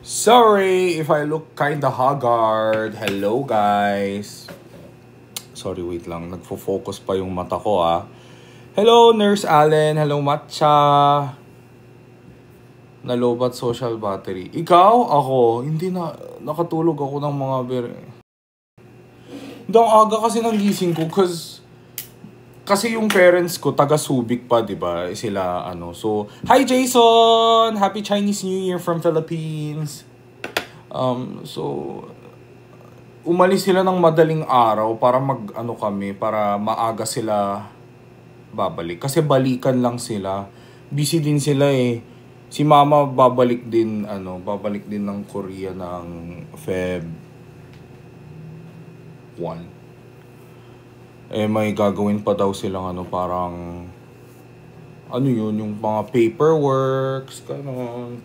Sorry if I look kinda haggard. Hello, guys. Sorry, wait lang. Nagfo-focus pa yung mata ko, ah. Hello, Nurse Allen. Hello, Matcha. Nalobat social battery. Ikaw? Ako? Hindi na. Nakatulog ako ng mga Hindi, ang aga kasi ng gising ko kasi yung parents ko, taga Subic pa, di ba? Sila, So, hi Jason! Happy Chinese New Year from Philippines! So, umalis sila ng madaling araw para para maaga sila babalik. Kasi balikan lang sila. Busy din sila eh. Si mama babalik din ng Korea ng Feb 1. May gagawin pa daw silang parang yung mga paperworks, gano'n.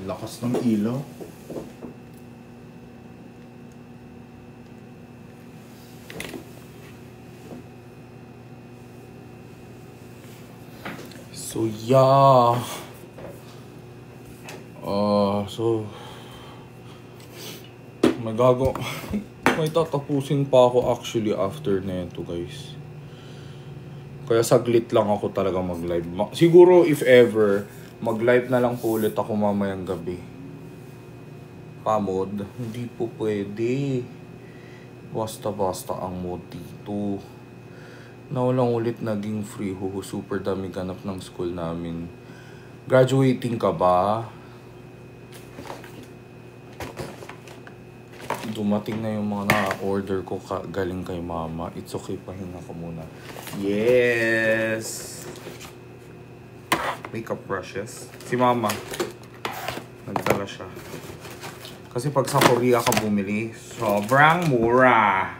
Lakas ng ilaw. So, yeah. May tatapusin pa ako actually after neto, guys. Kaya saglit lang ako talaga mag-live. Siguro if ever, mag-live na lang po ulit ako mamayang gabi. Pamod, hindi po pwede. Basta-basta ang mod dito. Nawalang ulit naging free. Super dami ganap ng school namin. Graduating ka ba? Dumating na yung mga na-order ko galing kay mama. It's okay, pahinga ka muna. Yes! Makeup brushes. Si mama, nagdala siya. Kasi pag sa Korea ka bumili, sobrang mura.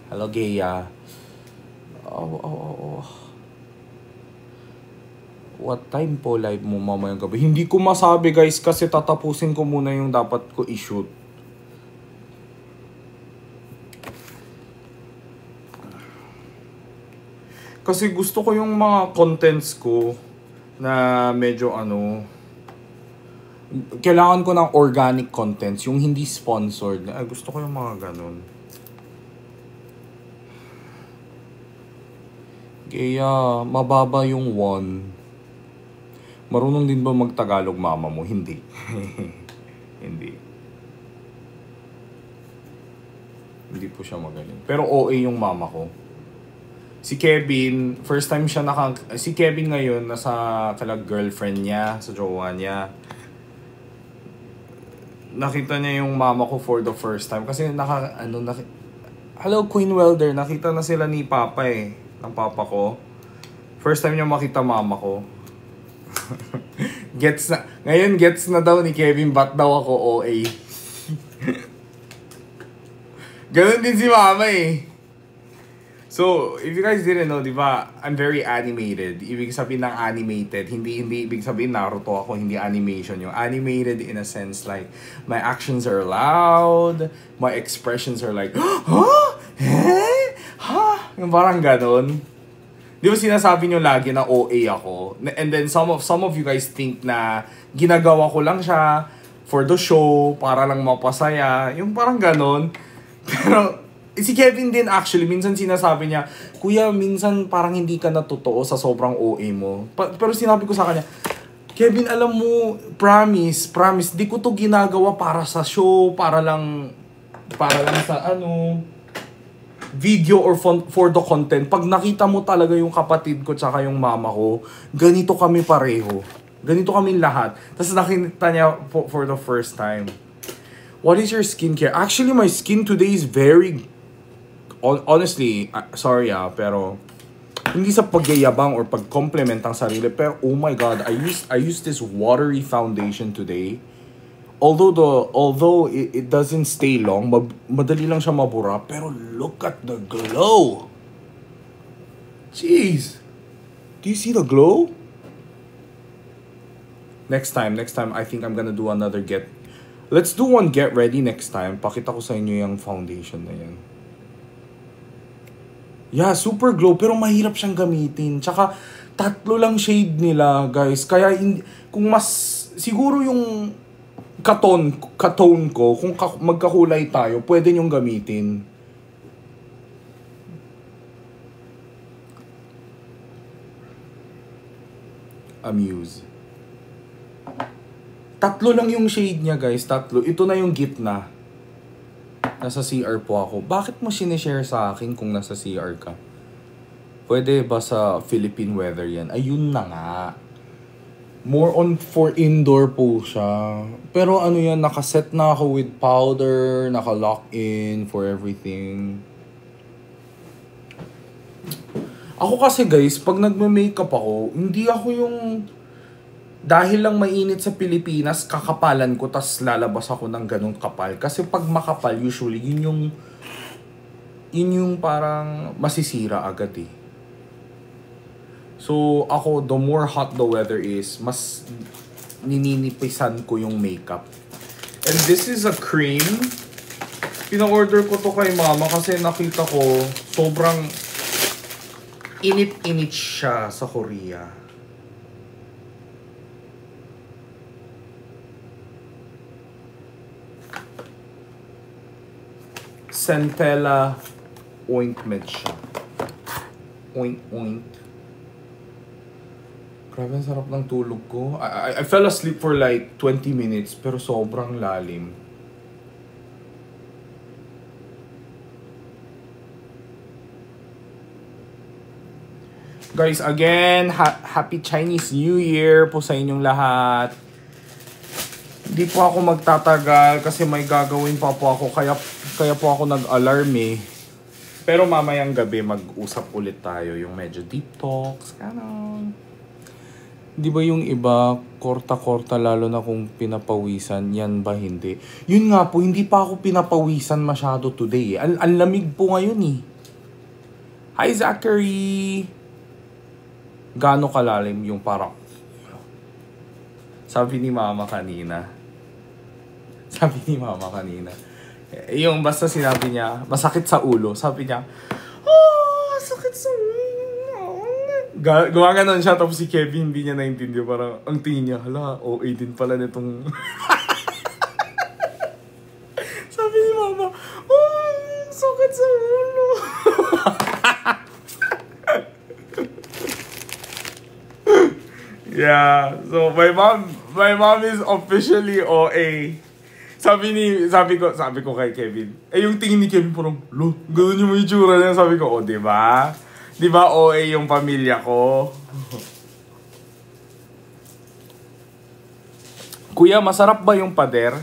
Hello, Gea. What time po live mo mamayang gabi? Hindi ko masabi, guys, kasi tatapusin ko muna yung dapat ko i-shoot. Kasi gusto ko yung mga contents ko na medyo kailangan ko ng organic contents, yung hindi sponsored. Gusto ko yung mga ganun. Kaya mababa yung won. Marunong din ba magtagalog mama mo? Hindi. Hindi. Hindi po siya magaling. Pero OA yung mama ko. Si Kevin, first time siya si Kevin ngayon nasa girlfriend niya, sa jowa niya. Nakita niya yung mama ko for the first time kasi Hello Queen Welder, nakita na sila ni Papa ng Papa ko. First time niya makita mama ko. Ngayon gets na daw ni Kevin ba't daw ako OA. Ganun din si mama So, if you guys didn't know, di ba, I'm very animated. Ibig sabihin ng animated, hindi ibig sabihin Naruto ako, hindi animation. Yung animated in a sense like, my actions are loud, my expressions are like, huh? Eh? Huh? Yung parang ganun. Di ba sinasabi nyo lagi na OA ako? And then some of you guys think na ginagawa ko lang siya for the show, para lang mapasaya. Yung parang ganun. Pero si Kevin din actually, minsan sinasabi niya, Kuya, minsan parang hindi ka natotoo sa sobrang OA mo. Pero sinabi ko sa kanya, Kevin, alam mo, promise, di ko to ginagawa para sa show, para lang sa video or for the content. Pag nakita mo talaga yung kapatid ko tsaka yung mama ko, ganito kami pareho. Ganito kami lahat. Tapos nakita niya for the first time. What is your skincare? Actually, my skin today is very... Honestly, sorry pero hindi sa pagyayabang or pag-compliment ang sarili, pero oh my God, I used this watery foundation today. Although it doesn't stay long, madali lang siya mabura, pero look at the glow. Jeez. Do you see the glow? Next time, I think I'm gonna do another Let's do one get ready next time. Pakita ko sa inyo yung foundation na yan. Yeah, super glow, pero mahirap siyang gamitin. Tsaka Tatlo lang shade nila, guys. Kaya kung mas siguro yung katone ko, kung magkakulay tayo, pwede nyong gamitin. Amuse. Tatlo lang yung shade niya, guys. Tatlo. Ito na yung gitna. Nasa CR po ako. Bakit mo sinishare sa akin kung nasa CR ka? Pwede ba sa Philippine weather yan? Ayun na nga. More on for indoor po siya. Pero ano yan, nakaset na ako with powder, naka-lock in for everything. Ako kasi guys, pag nagme-makeup ako, hindi ako yung dahil lang mainit sa Pilipinas, kakapalan ko tas lalabas ako ng ganong kapal. Kasi pag makapal, usually yun yung parang masisira agad eh. So ako, the more hot the weather is, mas nininipisan ko yung makeup. And this is a cream. Pina-order ko to kay mama kasi nakita ko sobrang init-init siya sa Korea. Centella ointment siya. Oint. Grabe, ang sarap ng tulog ko. I fell asleep for like 20 minutes pero sobrang lalim. Guys, again, Happy Chinese New Year po sa inyong lahat. Hindi po ako magtatagal kasi may gagawin pa po ako. Kaya po ako nag-alarm eh. Pero mamayang gabi mag-usap ulit tayo. Yung medyo deep talks. Ganon. Di ba yung iba, korta-korta lalo na kung pinapawisan, yan ba hindi? Yun nga po, hindi pa ako pinapawisan masyado today. Ang lamig po ngayon eh. Hi Zachary! Gaano kalalim yung parang... Sabi ni mama kanina. Yung basta sinabi niya, masakit sa ulo. Sabi niya, oh, sakit sa ulo. Gumaganon siya, tapos si Kevin hindi niya naintindihan. Parang, ang tingin niya, hala, OA din pala nitong... Sabi ni mama, oh, sakit sa ulo. Yeah, so my mom is officially OA. Sabi ko kay Kevin. Yung tingin ni Kevin parang, lo, gano'n yung itsura niya. Sabi ko, di ba? Di ba OA yung pamilya ko? Kuya, masarap ba yung pader?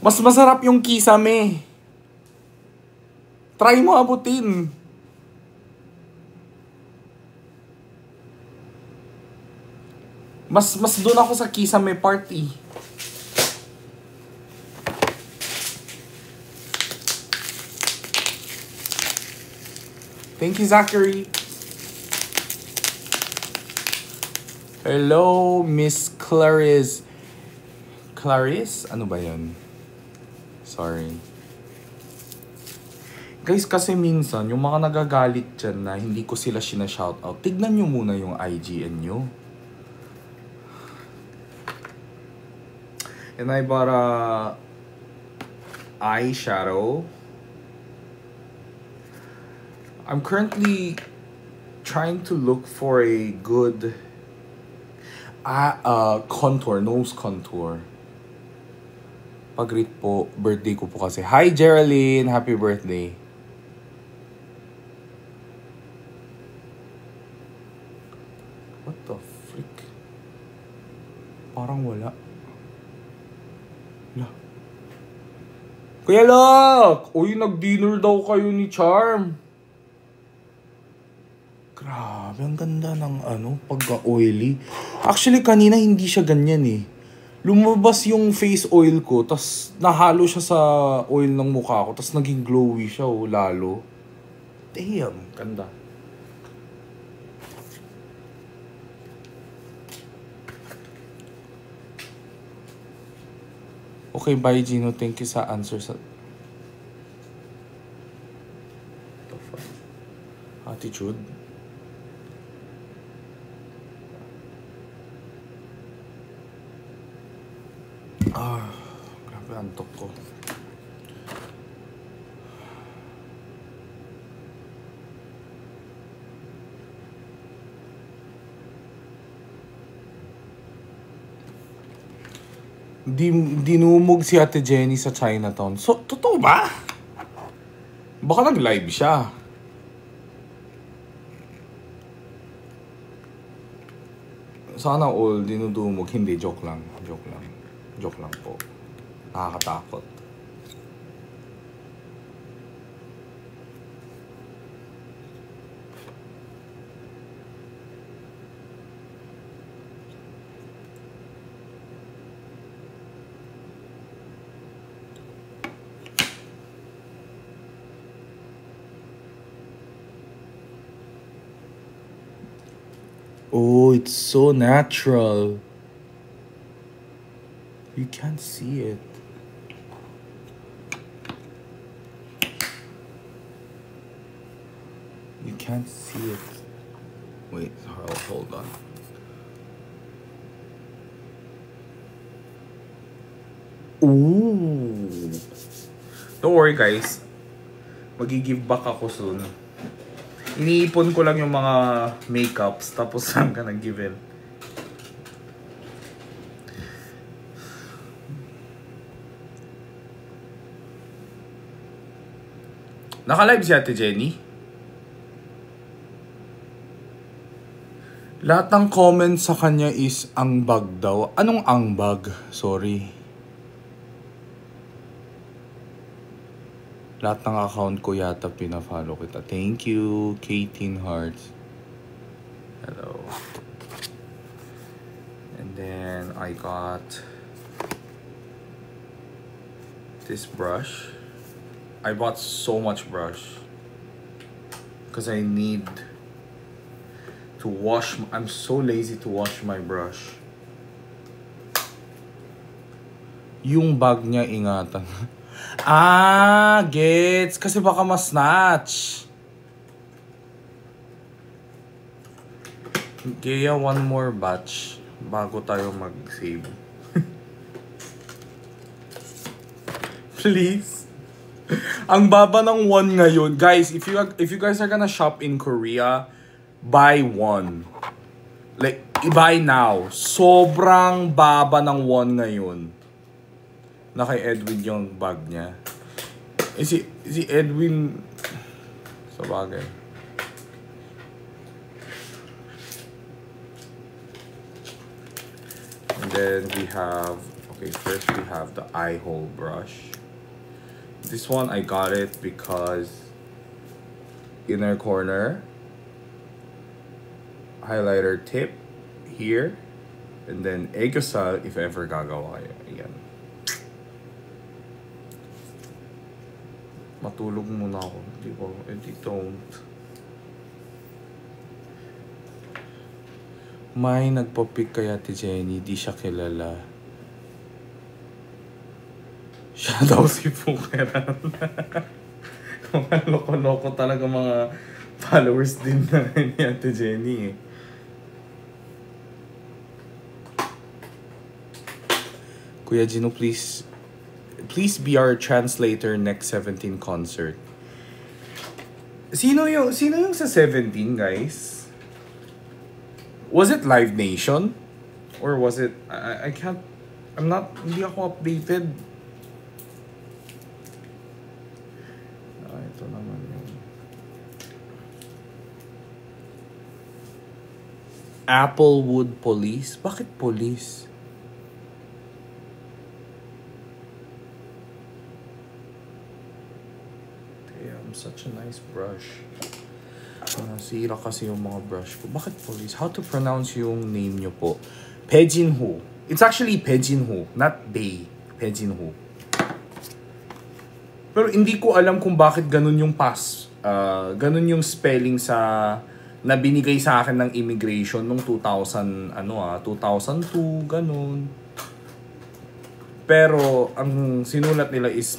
Mas masarap yung kisame. Try mo abutin. Mas doon ako sa kisame party. Thank you, Zachary. Hello, Miss Clarice. Clarice? Ano ba yun? Sorry. Guys, kasi minsan, yung mga nagagalit dyan na hindi ko sila sinashoutout, tignan nyo muna yung IGN nyo. And I bought a eyeshadow. I'm currently trying to look for a good contour, nose contour. Pag-greet po, birthday ko po kasi. Hi Geraldine, happy birthday. What the frick? Parang wala. Kuya Lok! Uy, nag-dinner daw kayo ni Charm. Grabe, ang ganda ng pagka-oily. Actually, kanina hindi siya ganyan eh. Lumabas yung face oil ko, tas nahalo siya sa oil ng mukha ko, tas naging glowy siya lalo. Damn, ganda. Okay, bye Gino. Thank you sa answer sa... Attitude. Ah, grabe antok ko. Dinumog si Ate Jenny sa Chinatown. So, totoo ba? Baka nag-live siya. Sana all dinudumog. Hindi, joke lang. Joke lang. Joke lang po. Nakakatakot. Oh, it's so natural. You can't see it. You can't see it. Wait, hold on. Ooh. Don't worry guys. Magi-give back ako soon. Iniipon ko lang yung mga makeups tapos lang ka nag-give in. Naka-live si Ate Jenny? Lahat ng comments sa kanya is ang bag daw. Anong ang bag? Sorry. Lahat ng account ko yata pina-follow kita. Thank you, 18 Hearts. Hello. And then I got this brush. I bought so much brush because I need to wash. I'm so lazy to wash my brush. Yung bag niya ingatan. Ah, gets. Kasi baka ma-snatch. Kaya one more batch bago tayo mag-save. Please. Ang baba ng one ngayon. Guys, if you guys are gonna shop in Korea, buy one. Like, buy now. Sobrang baba ng one ngayon. Na kay Edwin yung bag niya. Si Edwin sa bagay. And then we have, okay, first we have the eye hole brush. This one I got it because inner corner highlighter tip here, and then Egosal if ever gagawa kayo. Ayan. Matulog muna ako. Di ba? Hindi don't. May nagpa-pick kay Ate Jenny. Di siya kilala. Siya daw si Pukeran. Mga loko-loko talaga mga followers din na ni Ate Jenny eh. Kuya Gino, please be our translator next 17 concert. Sino yung sa 17, guys? Was it Live Nation? Or was it I can't, hindi ako updated. Ito naman yung Applewood Police. Bakit police? Such a nice brush. Sira kasi yung mga brush ko. Bakit police? How to pronounce yung name nyo po? Pejinho. It's actually Pejinho, not Bay. Pejinho. Pero hindi ko alam kung bakit ganun yung ganun yung spelling na binigay sa akin ng immigration nung 2002, ganun. Pero ang sinulat nila is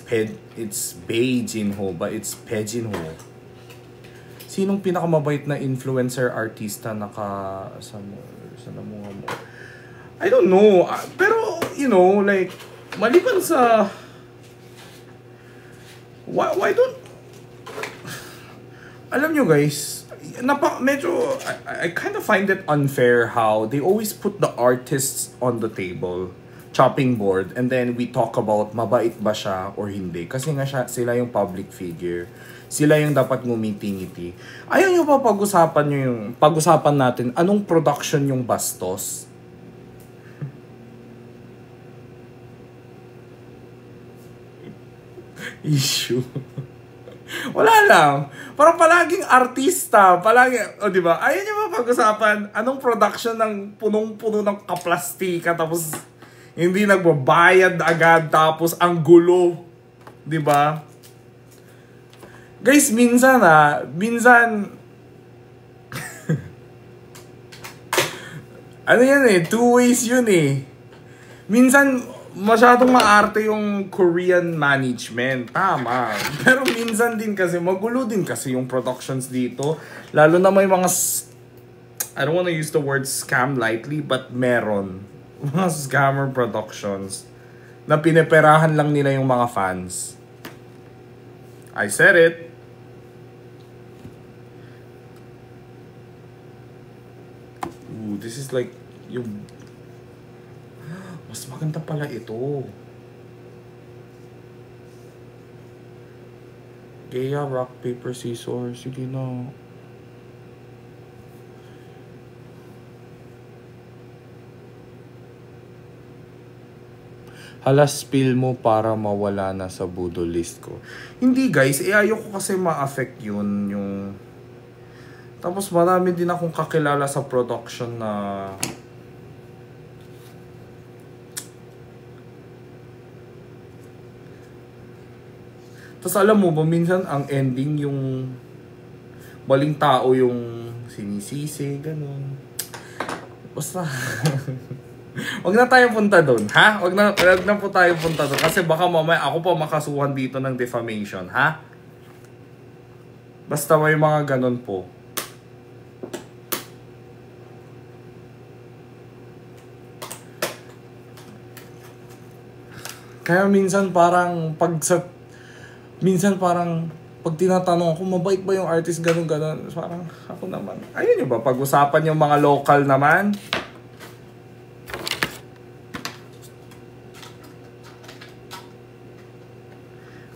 it's Beijinho, but it's Pejinho. Sinong pinakamabait na influencer artista sa mga mo? I don't know. Pero, you know, like, maliban sa... Why don't... Alam nyo guys, medyo... I kind of find it unfair how they always put the artists on the table, chopping board, and then we talk about mabait ba siya or hindi. Kasi nga sila yung public figure. Sila yung dapat ngumiti-ngiti. Ayaw nyo pa pag-usapan natin anong production yung bastos? Issue. Wala lang. Parang palaging artista, di ba? Ayaw nyo ba pag-usapan anong production ng punong-puno ng kaplastika tapos hindi nagbabayad agad tapos ang gulo, di ba? Guys, minsan ano yan two ways yun minsan masyadong maarte yung Korean management, tama. Pero minsan din kasi magulo din kasi yung productions dito, lalo na may mga I don't wanna use the word scam lightly, but meron mga scammer productions na pineperahan lang nila yung mga fans. I said it. Ooh, this is like yung... Mas maganda pala ito. Gaya, rock, paper, scissors. Sige na. Hala, spill mo para mawala na sa Budol list ko. Hindi guys, ayoko kasi ma-affect yun yung... Tapos marami din akong kakilala sa production na... Tapos alam mo ba, minsan ang ending yung... Maling tao yung sinisisi, ganun. Basta... Wag na tayo punta doon, ha? Wag na po tayo punta doon. Kasi baka mamaya ako pa makasuhan dito ng defamation, ha? Basta may mga ganun po. Kaya minsan parang pag tinatanong ako, mabait ba yung artist, ganun. Parang ako naman. Ayun yun ba, pag-usapan yung mga local naman.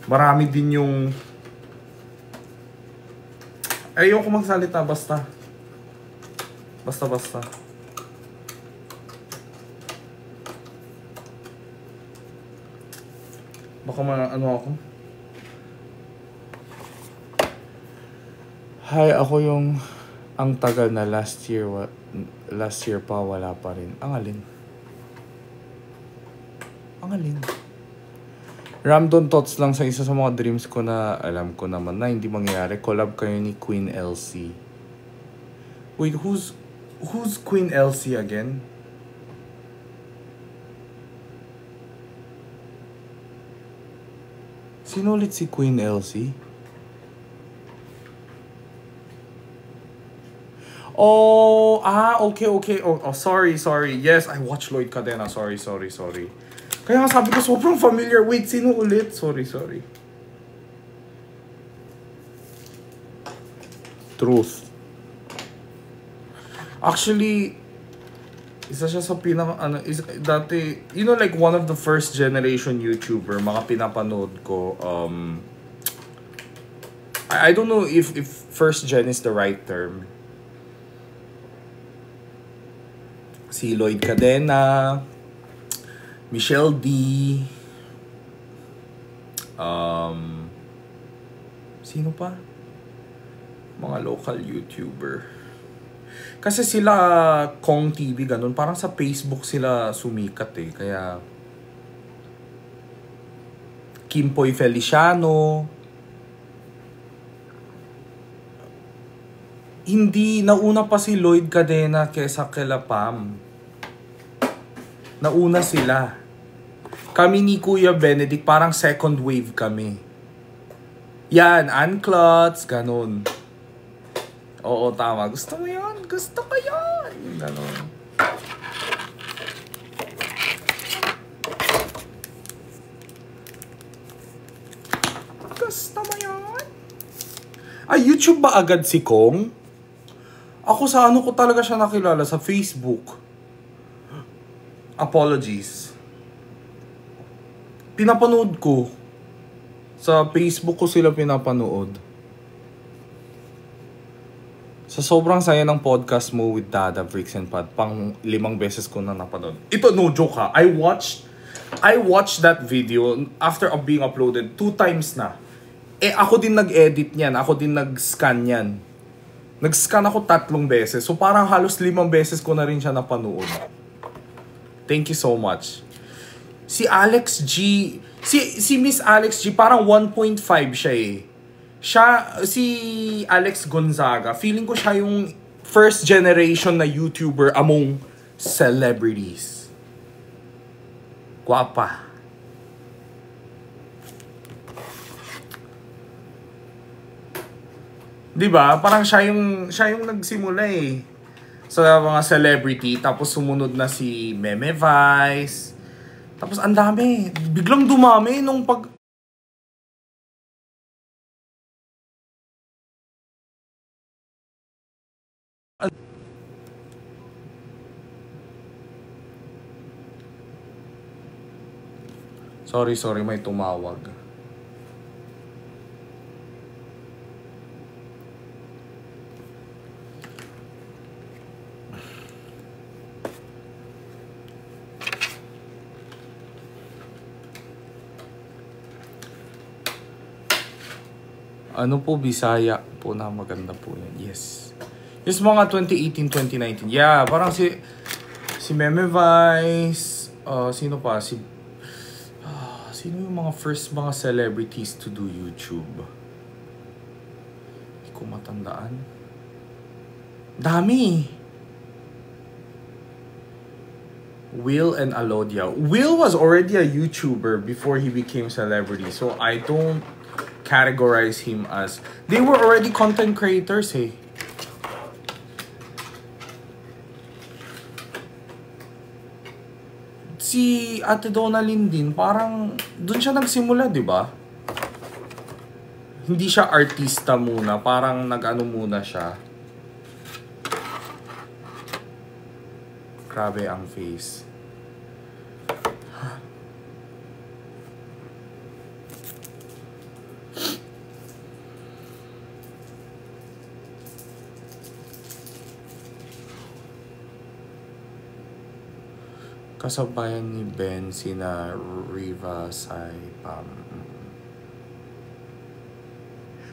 Marami din yung... Ayoko magsalita, basta. Basta. Baka ano ako. Hi, ako yung ang tagal na last year pa wala pa rin. Ang alin? Ramdon thoughts lang sa isa sa mga dreams ko na alam ko naman na hindi mangyayari. Collab kayo ni Queen LC. Wait, who's Queen LC again? Sino ulit si Queen LC? Oh, okay. Oh, sorry. Yes, I watched Lloyd Cadena. Sorry. Kaya nga sabi ko, sobrang familiar. Wait, sino ulit? Sorry. Truth. Actually, isa siya sa dati, you know, like one of the first generation YouTuber, mga pinapanood ko, I don't know if first gen is the right term. Si Lloyd Cadena, Michelle D, sino pa? Mga local YouTuber. Kasi sila Kong TV, ganun. Parang sa Facebook sila sumikat Kaya Kimpoy Feliciano. Hindi, nauna pa si Lloyd Cadena kesa kila Pam. Nauna sila. Kami ni Kuya Benedict, parang second wave kami. Yan, Unclots, ganun. Oo, tama. Gusto mo yun? Gusto ko yun! Ganun. podcast naman yan. Ay, YouTube ba agad si Kong? Ako sa ano ko talaga siya nakilala? Sa Facebook. Apologies. Pinapanood ko. Sa Facebook ko sila pinapanood. Sa sobrang saya ng podcast mo with Dada, Bricks and Pad, pang 5 beses ko na napanood. Ito, no joke ha. I watched that video after being uploaded 2 times na. Ako din nag-edit niyan. Ako din nag-scan niyan. Nag-scan ako 3 beses. So parang halos 5 beses ko na rin siya napanood. Thank you so much. Si Alex G, si Miss Alex G, parang 1.5 siya eh. Si Alex Gonzaga, feeling ko siya yung first generation na YouTuber among celebrities. Guwapa. Diba? Parang siya yung nagsimula eh. Sa mga celebrity. Tapos sumunod na si Meme Vice. Tapos ang dami. Biglang dumami nung Sorry, may tumawag. Ano po, Bisaya po na maganda po yan. Yes. Yes, mga 2018, 2019. Yeah, parang si Meme Vice, sino pa? Sino yung mga first mga celebrities to do YouTube? Hindi ko matandaan. Dami. Will and Alodia. Will was already a YouTuber before he became celebrity. So I don't categorize him as... They were already content creators eh. Si Ate Donalyn din, parang doon siya nagsimula, di ba? Hindi siya artista muna, parang nag-ano muna siya. Grabe ang face. Kasabayan ni Ben sina Riva Saipam.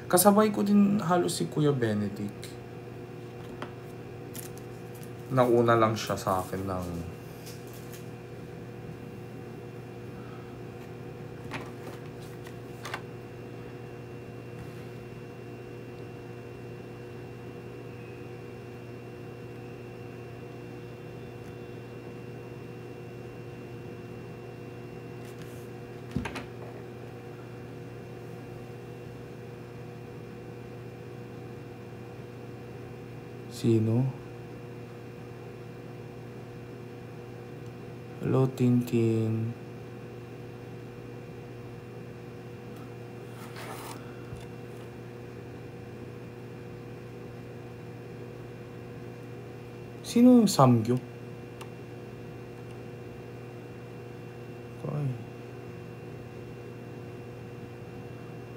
Kasabay ko din halos si Kuya Benedict. Nauna lang siya sa akin ng... Sino? Hello, Tintin. Sino yung Samgyo? Okay.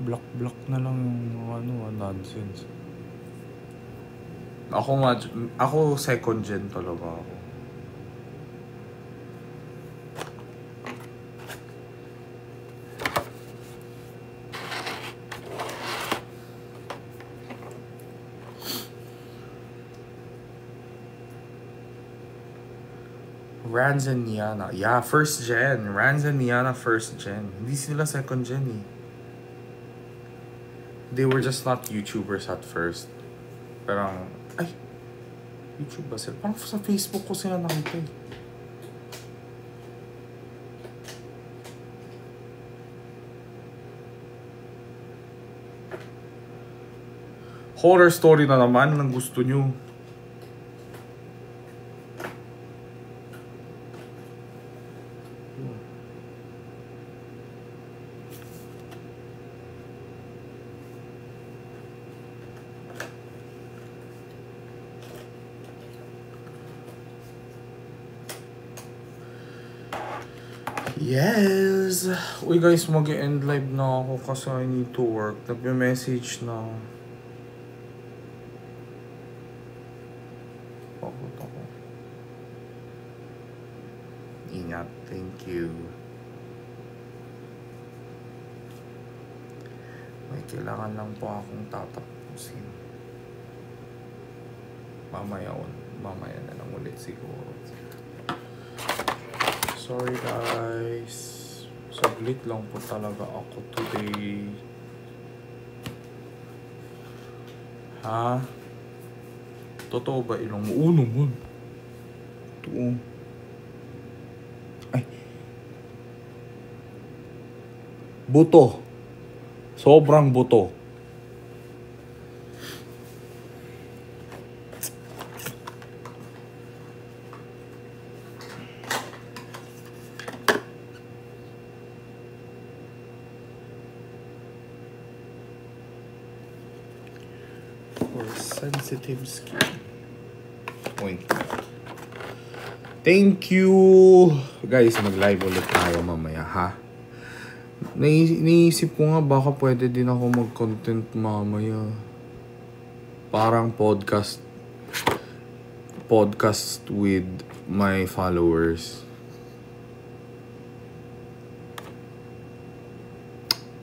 Block na lang yung nonsense. Ako second gen talaga ako. Rans and Niana. Yeah, first gen. Rans and Niana first gen. Hindi sila second gen eh. They were just not YouTubers at first. Parang, ay, YouTube ba sila? Parang sa Facebook ko sila nakita eh. Horror story na naman ng gusto nyo. Yes! Uy guys, mag-end live na ako kasi I need to work. Nagme-message na. Pagod ako. Ingat. Thank you. May kailangan lang po akong tatapusin. Mamaya na lang ulit siguro. Sorry guys. Saglit lang po talaga ako today. Ha? Totoo ba ilong mo? Naman. Totoo. Ay. Buto. Sobrang buto. For sensitive skin. Point. Thank you. Guys, mag-live ulit tayo mamaya, ha? Naisip ko nga baka pwede din ako mag-content mamaya. Parang podcast with my followers.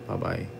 Bye-bye.